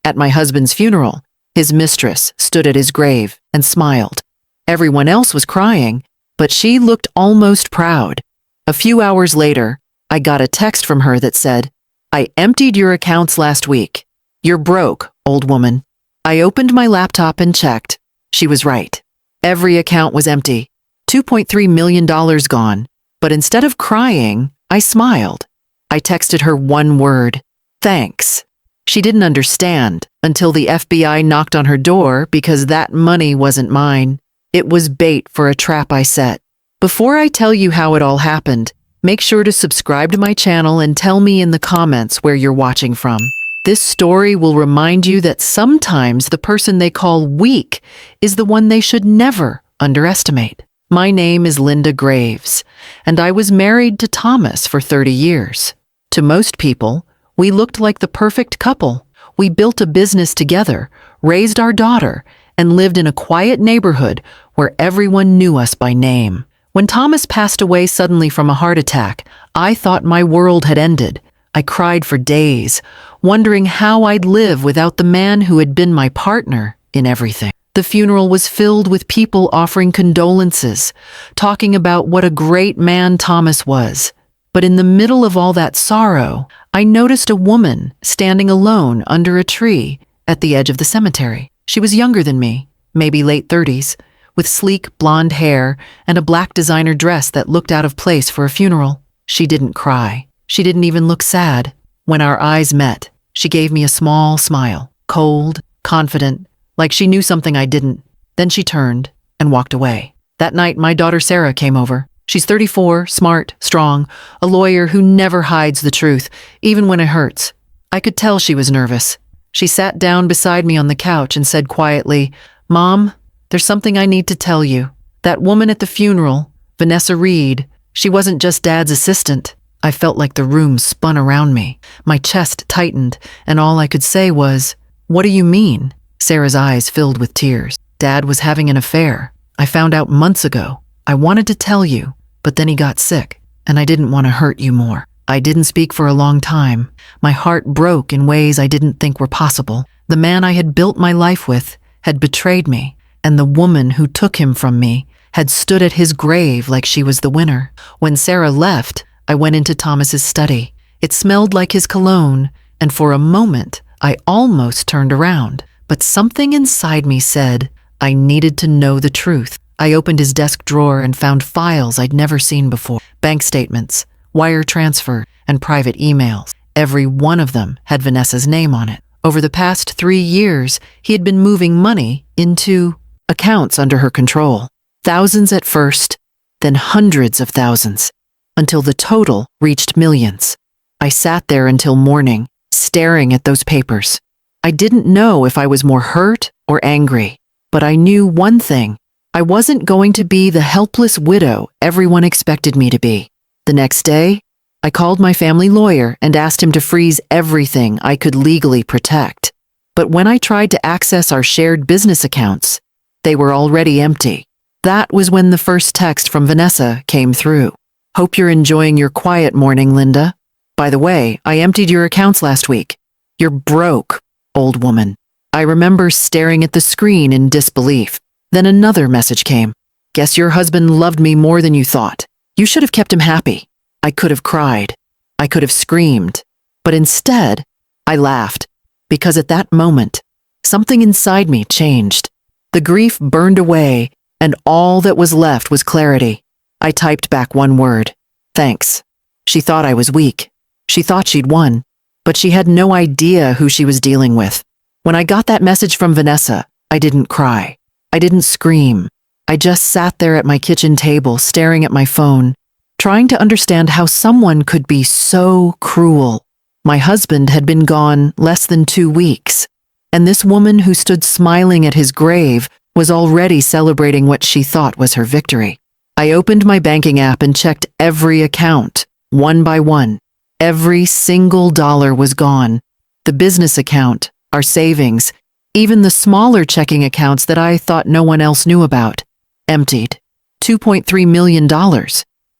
At my husband's funeral, his mistress stood at his grave and smiled. Everyone else was crying, but she looked almost proud. A few hours later, I got a text from her that said, "I emptied your accounts last week. You're broke, old woman." I opened my laptop and checked. She was right. Every account was empty. $2.3 million gone. But instead of crying, I smiled. I texted her one word, "Thanks." She didn't understand until the FBI knocked on her door because that money wasn't mine. It was bait for a trap I set. Before I tell you how it all happened, make sure to subscribe to my channel and tell me in the comments where you're watching from. This story will remind you that sometimes the person they call weak is the one they should never underestimate. My name is Linda Graves, and I was married to Thomas for 30 years. To most people, we looked like the perfect couple. We built a business together, raised our daughter, and lived in a quiet neighborhood where everyone knew us by name. When Thomas passed away suddenly from a heart attack, I thought my world had ended. I cried for days, wondering how I'd live without the man who had been my partner in everything. The funeral was filled with people offering condolences, talking about what a great man Thomas was. But in the middle of all that sorrow, I noticed a woman standing alone under a tree at the edge of the cemetery. She was younger than me, maybe late 30s, with sleek blonde hair and a black designer dress that looked out of place for a funeral. She didn't cry. She didn't even look sad. When our eyes met, she gave me a small smile, cold, confident, like she knew something I didn't. Then she turned and walked away. That night, my daughter Sarah came over. She's 34, smart, strong, a lawyer who never hides the truth, even when it hurts. I could tell she was nervous. She sat down beside me on the couch and said quietly, "Mom, there's something I need to tell you. That woman at the funeral, Vanessa Reed, she wasn't just Dad's assistant." I felt like the room spun around me. My chest tightened, and all I could say was, "What do you mean?" Sarah's eyes filled with tears. "Dad was having an affair. I found out months ago. I wanted to tell you, but then he got sick, and I didn't want to hurt you more." I didn't speak for a long time. My heart broke in ways I didn't think were possible. The man I had built my life with had betrayed me, and the woman who took him from me had stood at his grave like she was the winner. When Sarah left, I went into Thomas's study. It smelled like his cologne, and for a moment, I almost turned around. But something inside me said I needed to know the truth. I opened his desk drawer and found files I'd never seen before. Bank statements, wire transfer, and private emails. Every one of them had Vanessa's name on it. Over the past 3 years, he had been moving money into accounts under her control. Thousands at first, then hundreds of thousands, until the total reached millions. I sat there until morning, staring at those papers. I didn't know if I was more hurt or angry, but I knew one thing. I wasn't going to be the helpless widow everyone expected me to be. The next day, I called my family lawyer and asked him to freeze everything I could legally protect. But when I tried to access our shared business accounts, they were already empty. That was when the first text from Vanessa came through. "Hope you're enjoying your quiet morning, Linda. By the way, I emptied your accounts last week. You're broke, old woman." I remember staring at the screen in disbelief. Then another message came. "Guess your husband loved me more than you thought. You should have kept him happy." I could have cried. I could have screamed. But instead, I laughed, because at that moment, something inside me changed. The grief burned away, and all that was left was clarity. I typed back one word, "Thanks." She thought I was weak. She thought she'd won, but she had no idea who she was dealing with. When I got that message from Vanessa, I didn't cry. I didn't scream. I just sat there at my kitchen table, staring at my phone, trying to understand how someone could be so cruel. My husband had been gone less than 2 weeks, and this woman who stood smiling at his grave was already celebrating what she thought was her victory. I opened my banking app and checked every account, one by one. Every single dollar was gone. The business account, our savings, even the smaller checking accounts that I thought no one else knew about. Emptied. $2.3 million.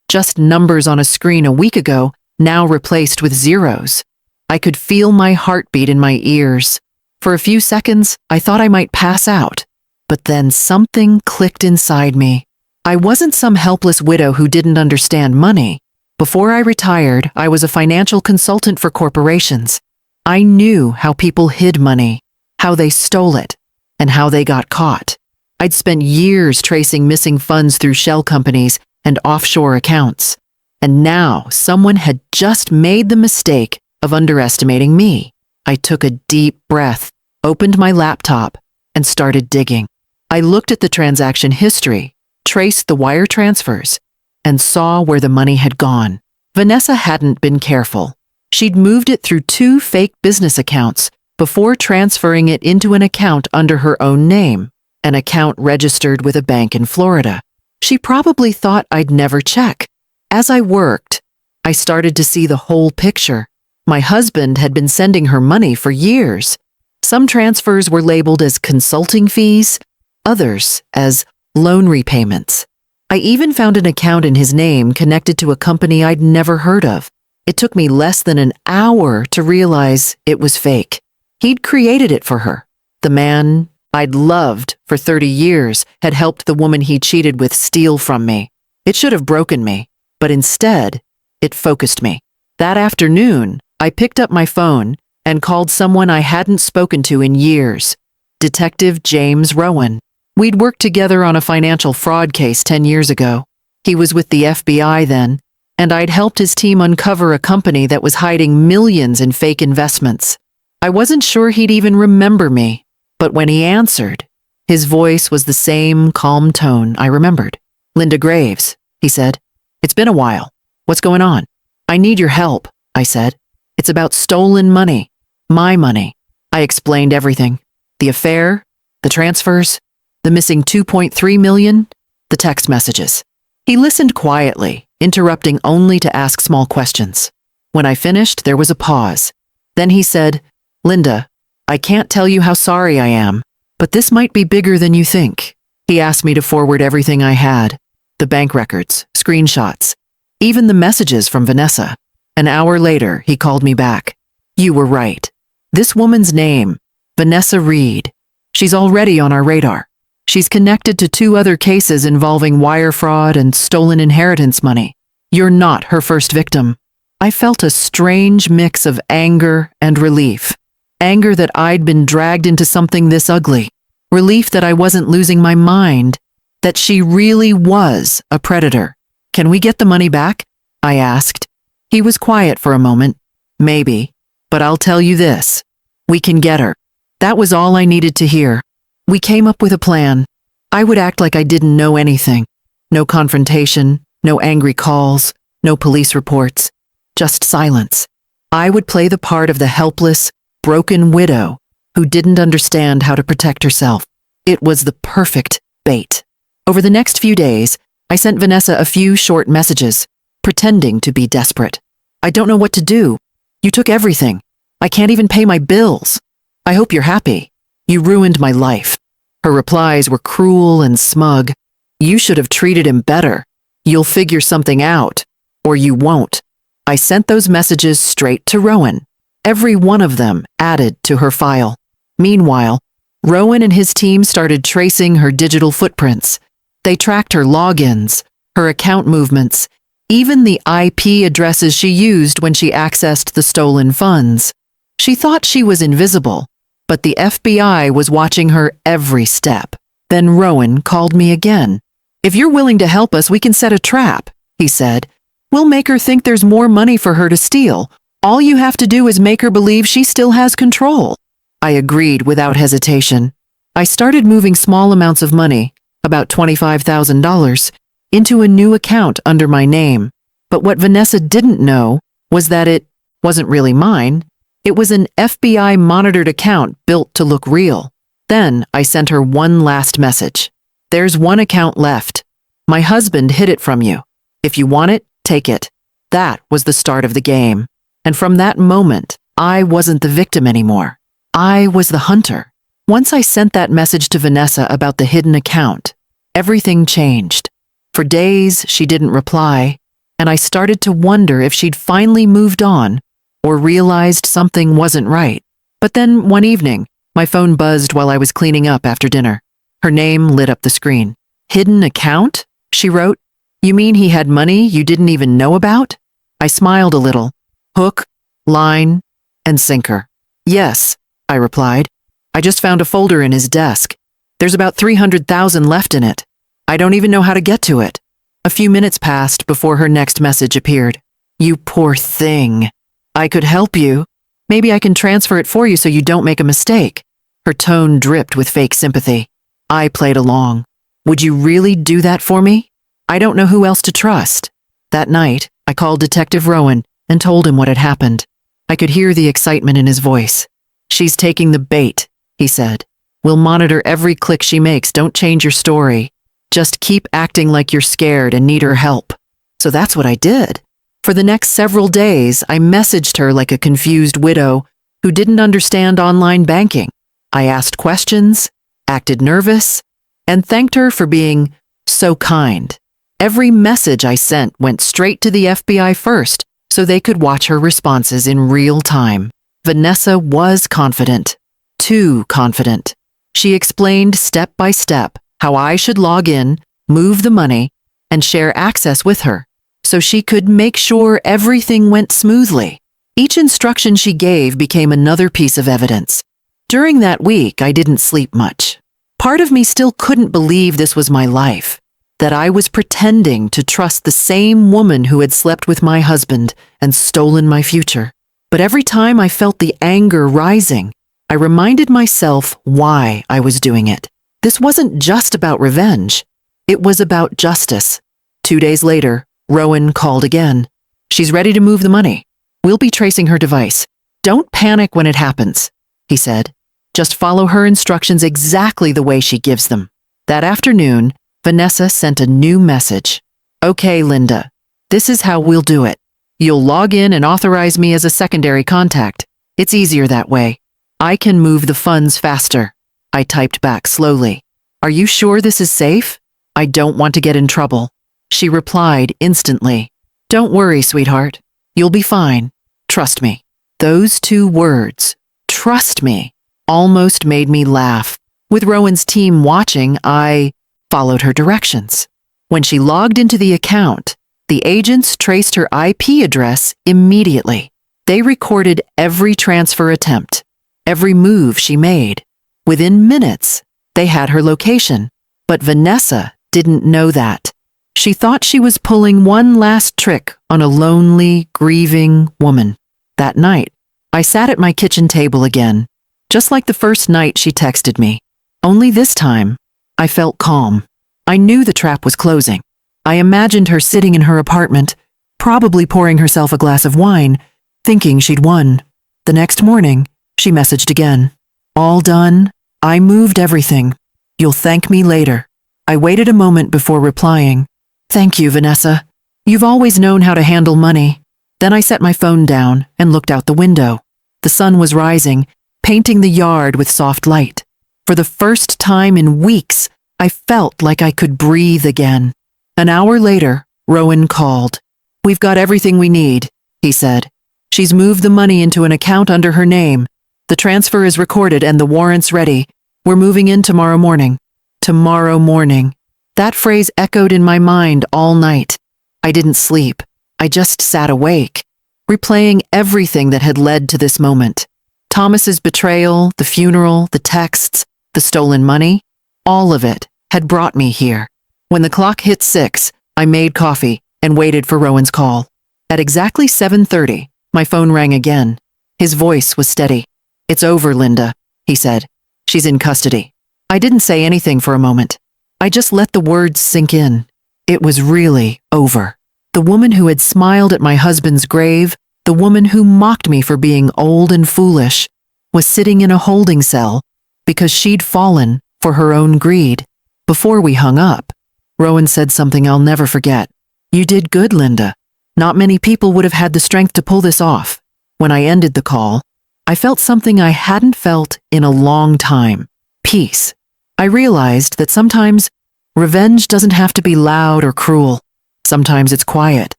Just numbers on a screen a week ago, now replaced with zeros. I could feel my heartbeat in my ears. For a few seconds, I thought I might pass out. But then something clicked inside me. I wasn't some helpless widow who didn't understand money. Before I retired, I was a financial consultant for corporations. I knew how people hid money, how they stole it, and how they got caught. I'd spent years tracing missing funds through shell companies and offshore accounts. And now someone had just made the mistake of underestimating me. I took a deep breath, opened my laptop, and started digging. I looked at the transaction history, traced the wire transfers, and saw where the money had gone. Vanessa hadn't been careful. She'd moved it through 2 fake business accounts before transferring it into an account under her own name, an account registered with a bank in Florida. She probably thought I'd never check. As I worked, I started to see the whole picture. My husband had been sending her money for years. Some transfers were labeled as consulting fees, others as loan repayments. I even found an account in his name connected to a company I'd never heard of. It took me less than an hour to realize it was fake. He'd created it for her. The man I'd loved for 30 years had helped the woman he cheated with steal from me. It should have broken me, but instead, it focused me. That afternoon, I picked up my phone and called someone I hadn't spoken to in years, Detective James Rowan. We'd worked together on a financial fraud case 10 years ago. He was with the FBI then, and I'd helped his team uncover a company that was hiding millions in fake investments. I wasn't sure he'd even remember me, but when he answered, his voice was the same calm tone I remembered. "Linda Graves," he said. "It's been a while. What's going on?" "I need your help," I said. "It's about stolen money. My money." I explained everything. The affair, the transfers, the missing 2.3 million, the text messages. He listened quietly, interrupting only to ask small questions. When I finished, there was a pause. Then he said, "Linda, I can't tell you how sorry I am, but this might be bigger than you think." He asked me to forward everything I had, the bank records, screenshots, even the messages from Vanessa. An hour later, he called me back. "You were right. This woman's name, Vanessa Reed. She's already on our radar. She's connected to 2 other cases involving wire fraud and stolen inheritance money. You're not her first victim." I felt a strange mix of anger and relief. Anger that I'd been dragged into something this ugly. Relief that I wasn't losing my mind, that she really was a predator. "Can we get the money back?" I asked. He was quiet for a moment. "Maybe, but I'll tell you this. We can get her." That was all I needed to hear. We came up with a plan. I would act like I didn't know anything. No confrontation, no angry calls, no police reports, just silence. I would play the part of the helpless, broken widow who didn't understand how to protect herself. It was the perfect bait. Over the next few days, I sent Vanessa a few short messages, pretending to be desperate. "I don't know what to do. You took everything. I can't even pay my bills. I hope you're happy. You ruined my life." Her replies were cruel and smug. "You should have treated him better. You'll figure something out, or you won't." I sent those messages straight to Rowan. Every one of them added to her file. Meanwhile, Rowan and his team started tracing her digital footprints. They tracked her logins, her account movements, even the IP addresses she used when she accessed the stolen funds. She thought she was invisible, but the FBI was watching her every step. Then Rowan called me again. "If you're willing to help us, we can set a trap," he said. "We'll make her think there's more money for her to steal. All you have to do is make her believe she still has control." I agreed without hesitation. I started moving small amounts of money, about $25,000, into a new account under my name. But what Vanessa didn't know was that it wasn't really mine. It was an FBI-monitored account built to look real. Then I sent her one last message. "There's one account left. My husband hid it from you. If you want it, take it." That was the start of the game. And from that moment, I wasn't the victim anymore. I was the hunter. Once I sent that message to Vanessa about the hidden account, everything changed. For days, she didn't reply, and I started to wonder if she'd finally moved on or realized something wasn't right. But then one evening, My phone buzzed while I was cleaning up after dinner. Her name lit up the screen. Hidden account? She wrote. You mean he had money you didn't even know about? I smiled a little. Hook, line, and sinker. Yes, I replied. I just found a folder in his desk. There's about 300,000 left in it. I don't even know how to get to it. A few minutes passed before her next message appeared. You poor thing. I could help you. Maybe I can transfer it for you so you don't make a mistake. Her tone dripped with fake sympathy. I played along. Would you really do that for me? I don't know who else to trust. That night, I called Detective Rowan and told him what had happened. I could hear the excitement in his voice. She's taking the bait, he said. We'll monitor every click she makes. Don't change your story. Just keep acting like you're scared and need her help. So that's what I did. For the next several days, I messaged her like a confused widow who didn't understand online banking. I asked questions, acted nervous, and thanked her for being so kind. Every message I sent went straight to the FBI first, so they could watch her responses in real time. Vanessa was confident. Too confident. She explained step by step how I should log in, move the money, and share access with her, so she could make sure everything went smoothly. Each instruction she gave became another piece of evidence. During that week, I didn't sleep much. Part of me still couldn't believe this was my life, that I was pretending to trust the same woman who had slept with my husband and stolen my future. But every time I felt the anger rising, I reminded myself why I was doing it. This wasn't just about revenge. It was about justice. 2 days later, Rowan called again. She's ready to move the money. We'll be tracing her device. Don't panic when it happens, he said. Just follow her instructions exactly the way she gives them. That afternoon, Vanessa sent a new message. Okay, Linda, this is how we'll do it. You'll log in and authorize me as a secondary contact. It's easier that way. I can move the funds faster. I typed back slowly. Are you sure this is safe? I don't want to get in trouble. She replied instantly. Don't worry, sweetheart. You'll be fine. Trust me. Those 2 words, trust me, almost made me laugh. With Rowan's team watching, I followed her directions. When she logged into the account, the agents traced her IP address immediately. They recorded every transfer attempt, every move she made. Within minutes, they had her location. But Vanessa didn't know that. She thought she was pulling one last trick on a lonely, grieving woman. That night, I sat at my kitchen table again, just like the first night she texted me. Only this time, I felt calm. I knew the trap was closing. I imagined her sitting in her apartment, probably pouring herself a glass of wine, thinking she'd won. The next morning, she messaged again. All done. I moved everything. You'll thank me later. I waited a moment before replying. Thank you, Vanessa. You've always known how to handle money. Then I set my phone down and looked out the window. The sun was rising, painting the yard with soft light. For the first time in weeks, I felt like I could breathe again. An hour later, Rowan called. We've got everything we need, he said. She's moved the money into an account under her name. The transfer is recorded and the warrant's ready. We're moving in tomorrow morning. Tomorrow morning. That phrase echoed in my mind all night. I didn't sleep. I just sat awake, replaying everything that had led to this moment. Thomas's betrayal, the funeral, the texts, the stolen money, all of it had brought me here. When the clock hit 6, I made coffee and waited for Rowan's call. At exactly 7:30, my phone rang again. His voice was steady. It's over, Linda, he said. She's in custody. I didn't say anything for a moment. I just let the words sink in. It was really over. The woman who had smiled at my husband's grave, the woman who mocked me for being old and foolish, was sitting in a holding cell because she'd fallen for her own greed. Before we hung up, Rowan said something I'll never forget. You did good, Linda. Not many people would have had the strength to pull this off. When I ended the call, I felt something I hadn't felt in a long time. Peace. I realized that sometimes revenge doesn't have to be loud or cruel. Sometimes it's quiet.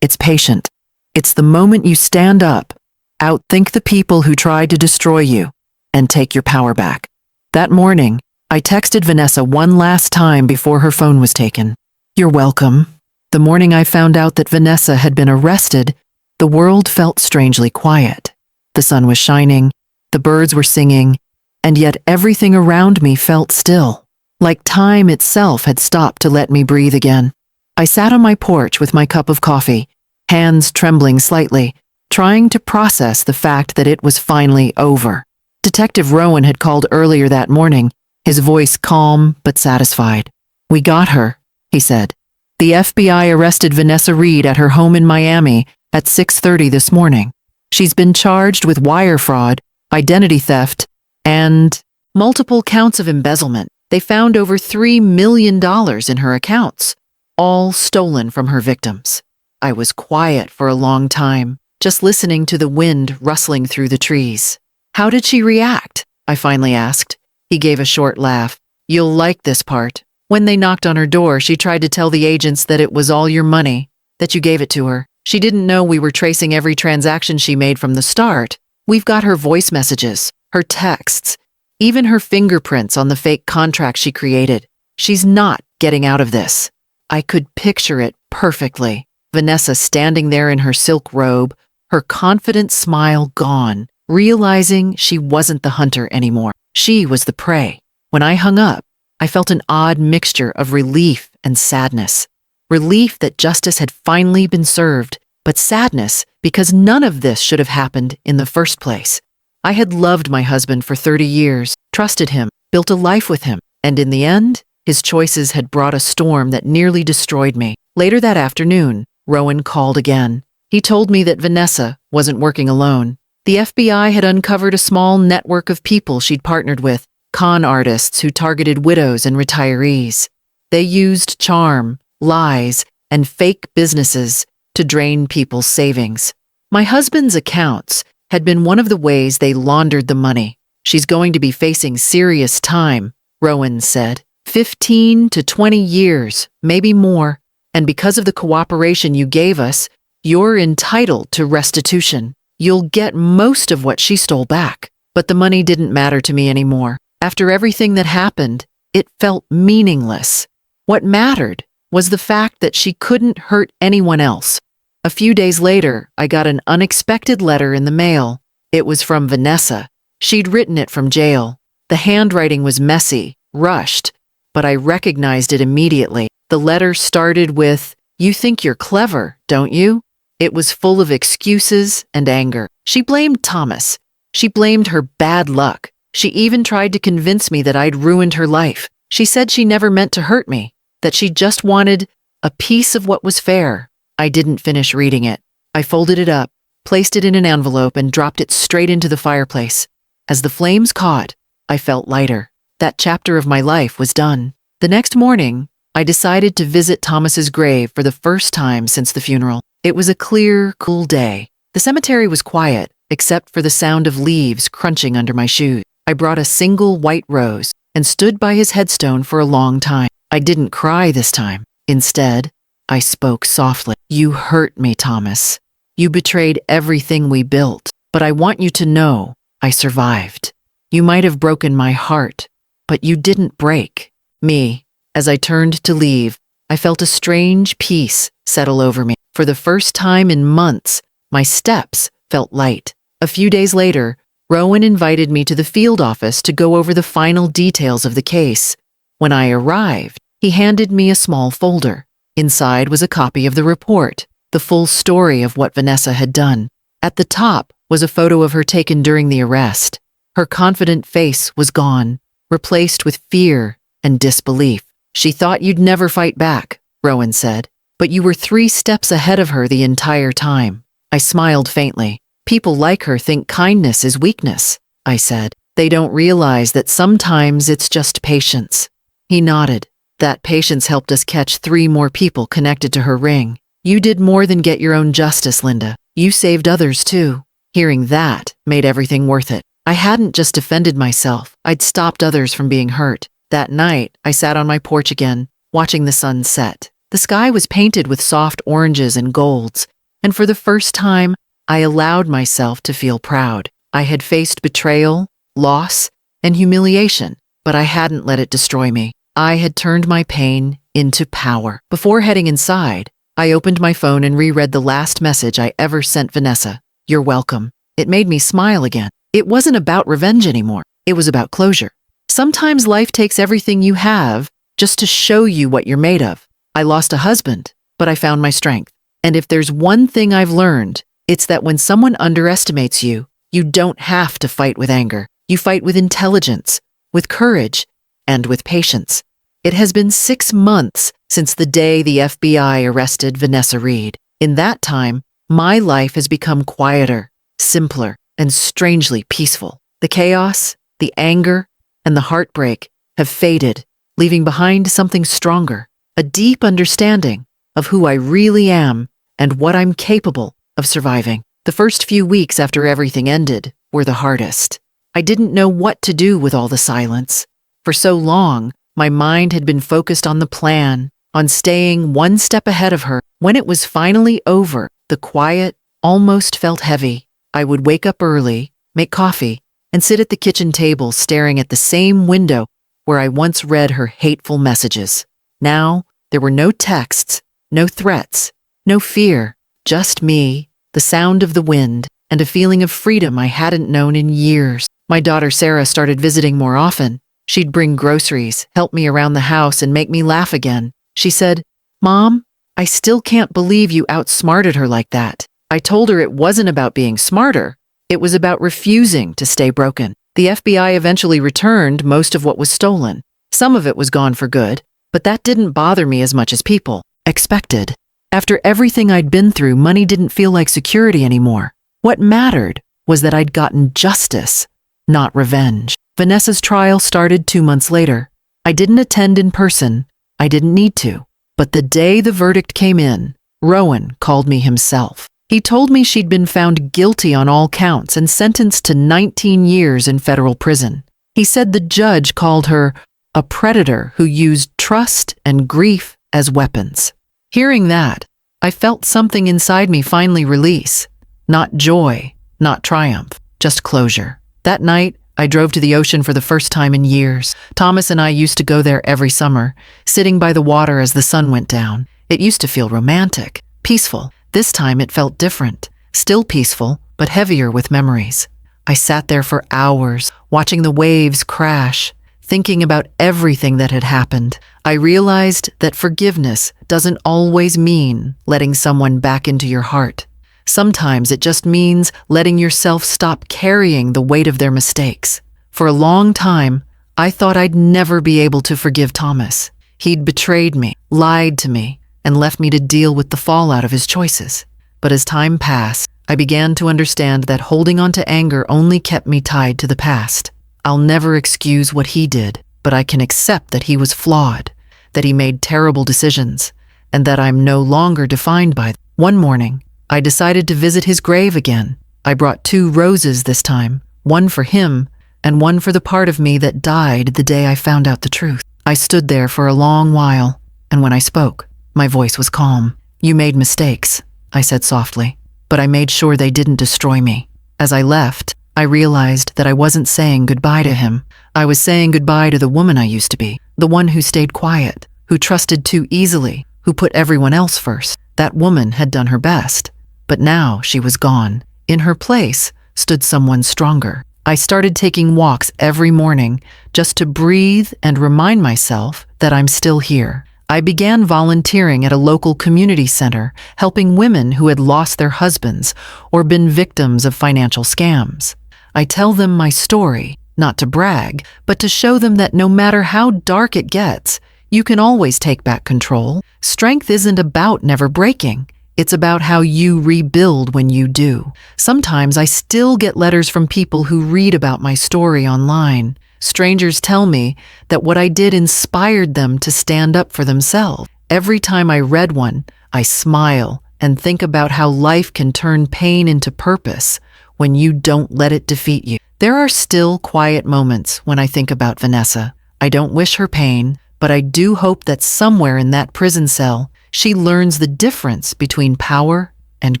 It's patient. It's the moment you stand up, outthink the people who tried to destroy you, and take your power back. That morning, I texted Vanessa one last time before her phone was taken. You're welcome. The morning I found out that Vanessa had been arrested, the world felt strangely quiet. The sun was shining, the birds were singing, and yet everything around me felt still, like time itself had stopped to let me breathe again. I sat on my porch with my cup of coffee, hands trembling slightly, trying to process the fact that it was finally over. Detective Rowan had called earlier that morning, his voice calm but satisfied. We got her, he said. The FBI arrested Vanessa Reed at her home in Miami at 6:30 this morning. She's been charged with wire fraud, identity theft, and multiple counts of embezzlement. They found over $3 million in her accounts, all stolen from her victims. I was quiet for a long time, just listening to the wind rustling through the trees. How did she react? I finally asked. He gave a short laugh. You'll like this part. When they knocked on her door, she tried to tell the agents that it was all your money, that you gave it to her. She didn't know we were tracing every transaction she made from the start. We've got her voice messages, her texts, even her fingerprints on the fake contract she created. She's not getting out of this. I could picture it perfectly. Vanessa standing there in her silk robe, her confident smile gone, realizing she wasn't the hunter anymore. She was the prey. When I hung up, I felt an odd mixture of relief and sadness. Relief that justice had finally been served, but sadness because none of this should have happened in the first place. I had loved my husband for 30 years, trusted him, built a life with him, and in the end, his choices had brought a storm that nearly destroyed me. Later that afternoon, Rowan called again. He told me that Vanessa wasn't working alone. The FBI had uncovered a small network of people she'd partnered with, con artists who targeted widows and retirees. They used charm, lies, and fake businesses to drain people's savings. My husband's accounts had been one of the ways they laundered the money. She's going to be facing serious time, Rowan said. 15 to 20 years, maybe more. And because of the cooperation you gave us, you're entitled to restitution. You'll get most of what she stole back. But the money didn't matter to me anymore. After everything that happened, it felt meaningless. What mattered was the fact that she couldn't hurt anyone else. A few days later, I got an unexpected letter in the mail. It was from Vanessa. She'd written it from jail. The handwriting was messy, rushed, but I recognized it immediately. The letter started with, "You think you're clever, don't you?" It was full of excuses and anger. She blamed Thomas. She blamed her bad luck. She even tried to convince me that I'd ruined her life. She said she never meant to hurt me, that she just wanted a piece of what was fair. I didn't finish reading it. I folded it up, placed it in an envelope, and dropped it straight into the fireplace. As the flames caught, I felt lighter. That chapter of my life was done. The next morning, I decided to visit Thomas's grave for the first time since the funeral. It was a clear, cool day. The cemetery was quiet, except for the sound of leaves crunching under my shoes. I brought a single white rose and stood by his headstone for a long time. I didn't cry this time. Instead, I spoke softly. You hurt me, Thomas. You betrayed everything we built, but I want you to know I survived. You might have broken my heart, but you didn't break me. As I turned to leave, I felt a strange peace settle over me. For the first time in months, my steps felt light. A few days later, Rowan invited me to the field office to go over the final details of the case. When I arrived, he handed me a small folder. Inside was a copy of the report, the full story of what Vanessa had done. At the top was a photo of her taken during the arrest. Her confident face was gone, replaced with fear and disbelief. She thought you'd never fight back, Rowan said, but you were 3 steps ahead of her the entire time. I smiled faintly. People like her think kindness is weakness, I said. They don't realize that sometimes it's just patience. He nodded. That patience helped us catch 3 more people connected to her ring. You did more than get your own justice, Linda. You saved others too. Hearing that made everything worth it. I hadn't just defended myself. I'd stopped others from being hurt. That night, I sat on my porch again, watching the sun set. The sky was painted with soft oranges and golds, and for the first time, I allowed myself to feel proud. I had faced betrayal, loss, and humiliation, but I hadn't let it destroy me. I had turned my pain into power. Before heading inside, I opened my phone and reread the last message I ever sent Vanessa. "You're welcome." It made me smile again. It wasn't about revenge anymore. It was about closure. Sometimes life takes everything you have just to show you what you're made of. I lost a husband, but I found my strength. And if there's one thing I've learned, it's that when someone underestimates you, you don't have to fight with anger. You fight with intelligence, with courage, and with patience. It has been 6 months since the day the FBI arrested Vanessa Reed. In that time, my life has become quieter, simpler, and strangely peaceful. The chaos, the anger, and the heartbreak have faded, leaving behind something stronger, a deep understanding of who I really am and what I'm capable of surviving. The first few weeks after everything ended were the hardest. I didn't know what to do with all the silence. For so long, my mind had been focused on the plan, on staying one step ahead of her. When it was finally over, the quiet almost felt heavy. I would wake up early, make coffee, and sit at the kitchen table staring at the same window where I once read her hateful messages. Now, there were no texts, no threats, no fear, just me, the sound of the wind, and a feeling of freedom I hadn't known in years. My daughter Sarah started visiting more often. She'd bring groceries, help me around the house, and make me laugh again. She said, "Mom, I still can't believe you outsmarted her like that." I told her it wasn't about being smarter. It was about refusing to stay broken. The FBI eventually returned most of what was stolen. Some of it was gone for good, but that didn't bother me as much as people expected. After everything I'd been through, money didn't feel like security anymore. What mattered was that I'd gotten justice, not revenge. Vanessa's trial started 2 months later. I didn't attend in person. I didn't need to. But the day the verdict came in, Rowan called me himself. He told me she'd been found guilty on all counts and sentenced to 19 years in federal prison. He said the judge called her a predator who used trust and grief as weapons. Hearing that, I felt something inside me finally release. Not joy, not triumph, just closure. That night, I drove to the ocean for the first time in years. Thomas and I used to go there every summer, sitting by the water as the sun went down. It used to feel romantic, peaceful. This time it felt different, still peaceful, but heavier with memories. I sat there for hours, watching the waves crash, thinking about everything that had happened. I realized that forgiveness doesn't always mean letting someone back into your heart. Sometimes it just means letting yourself stop carrying the weight of their mistakes. For a long time, I thought I'd never be able to forgive Thomas. He'd betrayed me, lied to me, and left me to deal with the fallout of his choices. But as time passed, I began to understand that holding on to anger only kept me tied to the past. I'll never excuse what he did, but I can accept that he was flawed, that he made terrible decisions, and that I'm no longer defined by them. One morning, I decided to visit his grave again. I brought 2 roses this time, one for him and one for the part of me that died the day I found out the truth. I stood there for a long while, and when I spoke, my voice was calm. "You made mistakes," I said softly, "but I made sure they didn't destroy me." As I left, I realized that I wasn't saying goodbye to him. I was saying goodbye to the woman I used to be, the one who stayed quiet, who trusted too easily, who put everyone else first. That woman had done her best, but now she was gone. In her place stood someone stronger. I started taking walks every morning just to breathe and remind myself that I'm still here. I began volunteering at a local community center, helping women who had lost their husbands or been victims of financial scams. I tell them my story, not to brag, but to show them that no matter how dark it gets, you can always take back control. Strength isn't about never breaking. It's about how you rebuild when you do. Sometimes I still get letters from people who read about my story online. Strangers tell me that what I did inspired them to stand up for themselves. Every time I read one, I smile and think about how life can turn pain into purpose when you don't let it defeat you. There are still quiet moments when I think about Vanessa. I don't wish her pain, but I do hope that somewhere in that prison cell, she learns the difference between power and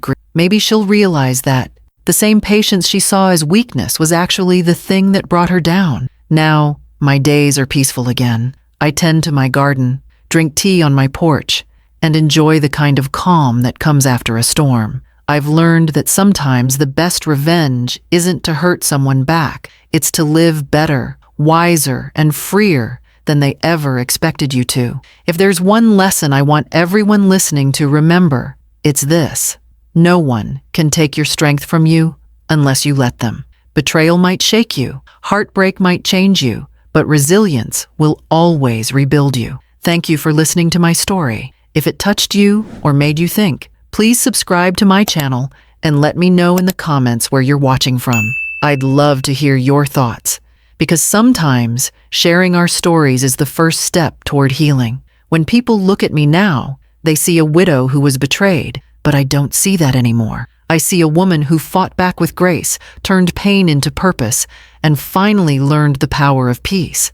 grief. Maybe she'll realize that The same patience she saw as weakness was actually the thing that brought her down. Now, my days are peaceful again. I tend to my garden, drink tea on my porch, and enjoy the kind of calm that comes after a storm. I've learned that sometimes the best revenge isn't to hurt someone back. It's to live better, wiser, and freer than they ever expected you to. If there's one lesson I want everyone listening to remember, it's this. No one can take your strength from you unless you let them. Betrayal might shake you, heartbreak might change you, but resilience will always rebuild you. Thank you for listening to my story. If it touched you or made you think, please subscribe to my channel and let me know in the comments where you're watching from. I'd love to hear your thoughts, because sometimes sharing our stories is the first step toward healing. When people look at me now, they see a widow who was betrayed, but I don't see that anymore. I see a woman who fought back with grace, turned pain into purpose, and finally learned the power of peace.